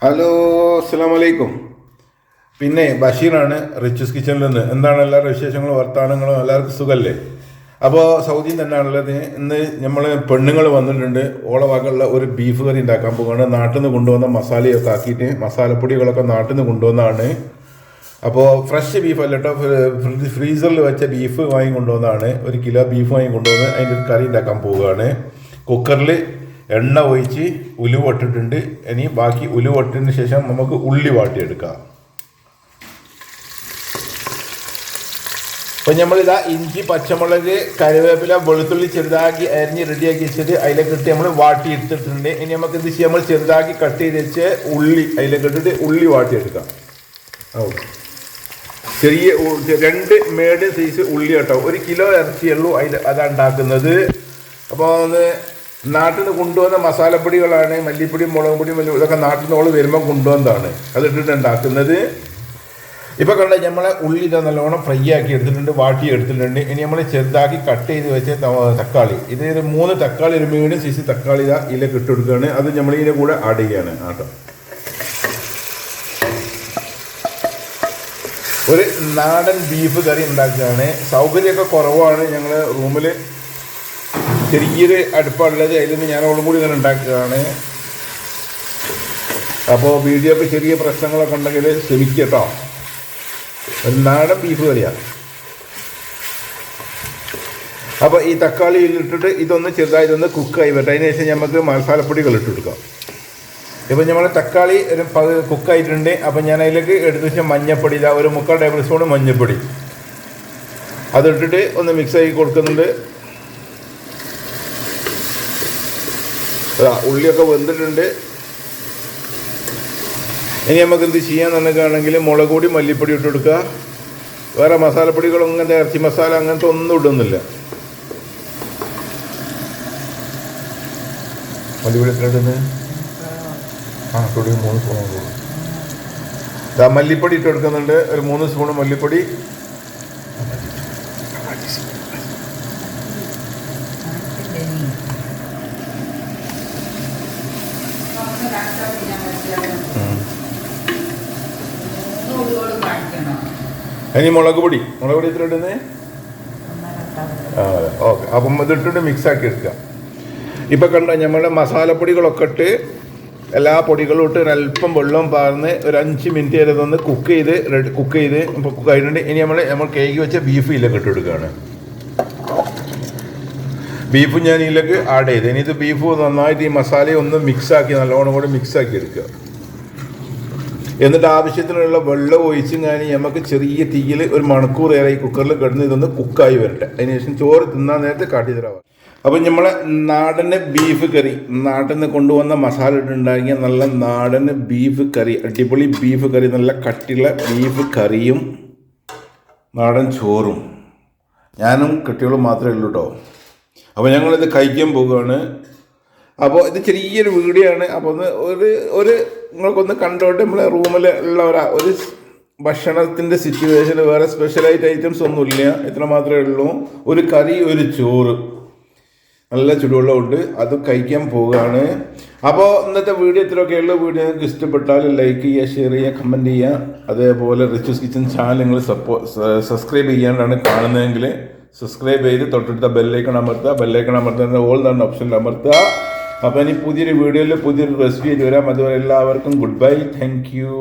Hello, അസ്സലാമു അലൈക്കും. പിന്നെ ബഷീറാണ് റിച്ചൂസ് കിച്ചണിൽ നിന്ന്. എന്താണ് എല്ലാവരുടെ വിശേഷങ്ങളും വർത്തമാനങ്ങളും? എല്ലാവർക്കും സുഖമല്ലേ? അപ്പോൾ സൗദിയിൽ തന്നെയാണുള്ളത്. ഇന്ന് നമ്മൾ പെണ്ണുങ്ങൾ വന്നിട്ടുണ്ട്. ഓളവാക്കുള്ള ഒരു ബീഫ് കറി ഉണ്ടാക്കാൻ പോകുകയാണ്. നാട്ടിൽ നിന്ന് കൊണ്ടുവന്ന മസാലയൊക്കെ ആക്കിയിട്ട് മസാലപ്പൊടികളൊക്കെ നാട്ടിൽ നിന്ന് കൊണ്ടുവന്നതാണ്. അപ്പോൾ ഫ്രഷ് ബീഫ് അല്ല കേട്ടോ, ഫ്രീസറിൽ വെച്ച ബീഫ് വാങ്ങി കൊണ്ടുവന്നതാണ്. 1 കിലോ ബീഫ് വാങ്ങി കൊണ്ടുവന്ന് അതിൻ്റെ ഒരു കറി ഉണ്ടാക്കാൻ പോവുകയാണ്. കുക്കറിൽ എണ്ണ ഒഴിച്ച് ഉലുവ ഇട്ടിട്ടുണ്ട്. ഇനി ബാക്കി ഉലുവ ഇട്ടതിന് ശേഷം നമുക്ക് ഉള്ളി വാട്ടിയെടുക്കാം. അപ്പം നമ്മളിതാ ഇഞ്ചി, പച്ചമുളക്, കറിവേപ്പില, വെളുത്തുള്ളി ചെറുതാക്കി അരിഞ്ഞ് റെഡിയാക്കി വെച്ചിട്ട് അതിലേക്ക് ഇട്ട് നമ്മൾ വാട്ടി എടുത്തിട്ടുണ്ട്. ഇനി നമുക്ക് എന്ത് ചെയ്യാം, നമ്മൾ ചെറുതാക്കി കട്ട് ചെയ്ത് വെച്ച് ഉള്ളി അതിലേക്ക് ഇട്ടിട്ട് ഉള്ളി വാട്ടിയെടുക്കാം. ചെറിയ 2 മീഡിയം സൈസ് ഉള്ളി കേട്ടോ. 1 കിലോ ഇറച്ചിയുള്ളൂ അതാണ് ഉണ്ടാക്കുന്നത്. അപ്പോൾ നാട്ടിൽ നിന്ന് കൊണ്ടുവന്ന മസാലപ്പൊടികളാണ്. മല്ലിപ്പൊടിയും മുളക് പൊടിയും ഇതൊക്കെ നാട്ടിൽ നിന്ന് വരുമ്പോൾ കൊണ്ടുവന്നതാണ്. അതിട്ടിട്ട് ഉണ്ടാക്കുന്നത്. ഇപ്പോൾ കണ്ട നമ്മളെ ഉള്ളി ഇതാ നല്ലോണം ഫ്രൈ ആക്കി എടുത്തിട്ടുണ്ട്, വാട്ടി എടുത്തിട്ടുണ്ട്. ഇനി നമ്മൾ ചെറുതാക്കി കട്ട് ചെയ്ത് വെച്ച തക്കാളി, ഇത് 3 തക്കാളി, ഒരു മീഡിയം സൈസ് തക്കാളി ഇതാ ഇതിലേക്ക് ഇട്ട് കൊടുക്കുകയാണ്. അത് നമ്മളിതിൻ്റെ കൂടെ ആഡ് ചെയ്യാണ് കേട്ടോ. ഒരു നാടൻ ബീഫ് കറി ഉണ്ടാക്കുകയാണ്. സൗകര്യമൊക്കെ കുറവാണ്. ഞങ്ങൾ റൂമിൽ ചെറിയൊരു അടുപ്പുള്ളത്, അതിൽ നിന്ന് ഞാനോടും കൂടി ഇങ്ങനെ ഉണ്ടാക്കുകയാണ്. അപ്പോൾ വീഡിയോക്ക് ചെറിയ പ്രശ്നങ്ങളൊക്കെ ഉണ്ടെങ്കിൽ ക്ഷമിക്കട്ടോ. ഒരു നാടൻ ബീഫ് കറിയാണ്. അപ്പോൾ ഈ തക്കാളി ഇട്ടിട്ട് ഇതൊന്ന് ചെറുതായിട്ടൊന്ന് കുക്കായി വരട്ടെ. അതിന് ശേഷം നമുക്ക് മസാലപ്പൊടികൾ ഇട്ട് കൊടുക്കാം. ഇപ്പം നമ്മൾ തക്കാളി ഒരു കുക്കായിട്ടുണ്ട്. അപ്പം ഞാൻ അതിലേക്ക് എടുത്ത് വെച്ചാൽ മഞ്ഞൾപ്പൊടി, ഇതാ ഒരു 3/4 ടേബിൾ സ്പൂൺ മഞ്ഞൾപ്പൊടി അതിട്ടിട്ട് ഒന്ന് മിക്സ് ആക്കി കൊടുക്കുന്നുണ്ട്. ഉള്ളിയൊക്കെ വെന്തിട്ടുണ്ട്. ഇനി നമുക്ക് എന്ത് ചെയ്യാൻ തന്നെയാണെങ്കിൽ മുളക് പൊടി, മല്ലിപ്പൊടി ഇട്ട് കൊടുക്കുക. വേറെ മസാലപ്പൊടികളൊന്നും അങ്ങനത്തെ ഇറച്ചി മസാല അങ്ങനത്തെ ഒന്നും ഇടുന്നില്ല. മല്ലിപ്പൊടി എത്ര ഇടുന്നത്? 3 സ്പൂൺ കൂടും. മല്ലിപ്പൊടി ഇട്ട് കൊടുക്കുന്നുണ്ട്. ഒരു 3 സ്പൂൺ മല്ലിപ്പൊടി. ഇനി മുളക് പൊടി എത്ര ഇടുന്നത്? ഓക്കെ. അപ്പം ഇതിട്ടിട്ട് മിക്സ് ആക്കി എടുക്കുക. ഇപ്പം കണ്ട നമ്മുടെ മസാലപ്പൊടികളൊക്കെ ഇട്ട് എല്ലാ പൊടികളും ഇട്ട് ഒരല്പം വെള്ളം പാർന്ന് ഒരു 5 മിനിറ്റ് വരെ ഇതൊന്ന് കുക്ക് ചെയ്ത് ഇപ്പോൾ കുക്ക് ആയിട്ടുണ്ട്. ഇനി നമ്മൾ കേക്ക് വെച്ച ബീഫ് ഇതിലേക്ക് ഇട്ട് കൊടുക്കുകയാണ്. ബീഫ് ഞാൻ ഇതിലേക്ക് ആഡ് ചെയ്ത് ഇനി ഇത് ബീഫ് നന്നായിട്ട് ഈ മസാലയും ഒന്ന് മിക്സാക്കി നല്ലോണം കൂടി മിക്സാക്കി എടുക്കുക. എന്നിട്ട് ആവശ്യത്തിനുള്ള വെള്ളം ഒഴിച്ചും കഴിഞ്ഞ് നമുക്ക് ചെറിയ തീയിൽ 1 മണിക്കൂർ ഏറെ ഈ കുക്കറിൽ കിടന്ന് ഇതൊന്ന് കുക്കായി വരട്ടെ. അതിനുശേഷം ചോറ് തിന്നാൻ നേരത്തെ കാട്ടി തരാം. അപ്പം നമ്മളെ നാടന് ബീഫ് കറി, നാട്ടിൽ നിന്ന് കൊണ്ടുവന്ന മസാല ഇട്ടുണ്ടാക്കിയ നല്ല നാടന് ബീഫ് കറി, അടിപൊളി ബീഫ് കറി, നല്ല കട്ടിയുള്ള ബീഫ് കറിയും നാടൻ ചോറും ഞാനും കുട്ടികളും മാത്രമേ ഉള്ളൂ കേട്ടോ. അപ്പോൾ ഞങ്ങളിത് കഴിക്കാൻ പോവുകയാണ്. അപ്പോൾ ഇത് ചെറിയൊരു വീഡിയോ ആണ്. അപ്പോൾ ഒരു നിങ്ങൾക്കൊന്ന് കണ്ടോട്ട്. നമ്മളെ റൂമിൽ ഉള്ള ഒരു ഭക്ഷണത്തിൻ്റെ സിറ്റുവേഷൻ, വേറെ സ്പെഷ്യലായിട്ട് ഐറ്റംസ് ഒന്നുമില്ല, ഇത്ര മാത്രമേ ഉള്ളൂ. ഒരു കറി, ഒരു ചോറ്, നല്ല ചുടുവെള്ളമുണ്ട്, അത് കഴിക്കാൻ പോവുകയാണ്. അപ്പോൾ ഇന്നത്തെ വീഡിയോ ഇത്രയൊക്കെയുള്ള വീഡിയോ നിങ്ങൾക്ക് ഇഷ്ടപ്പെട്ടാൽ ലൈക്ക് ചെയ്യുക, ഷെയർ ചെയ്യുക, കമൻറ്റ് ചെയ്യുക. അതേപോലെ റിച്ചൂസ് കിച്ചൺ ചാനൽ നിങ്ങൾ സബ്സ്ക്രൈബ് ചെയ്യാനാണ് കാണുന്നതെങ്കിൽ സബ്സ്ക്രൈബ് ചെയ്ത് തൊട്ടടുത്ത ബെല്ലൈക്കൺ അമർത്തുക, ഓൾ എന്ന ഓപ്ഷനിൽ അമർത്തുക. അപ്പോൾ ഇനി പുതിയൊരു വീഡിയോയിൽ പുതിയൊരു റെസിപ്പി ആയിട്ട് വരാം. അതുവരെ എല്ലാവർക്കും ഗുഡ് ബൈ, താങ്ക് യു.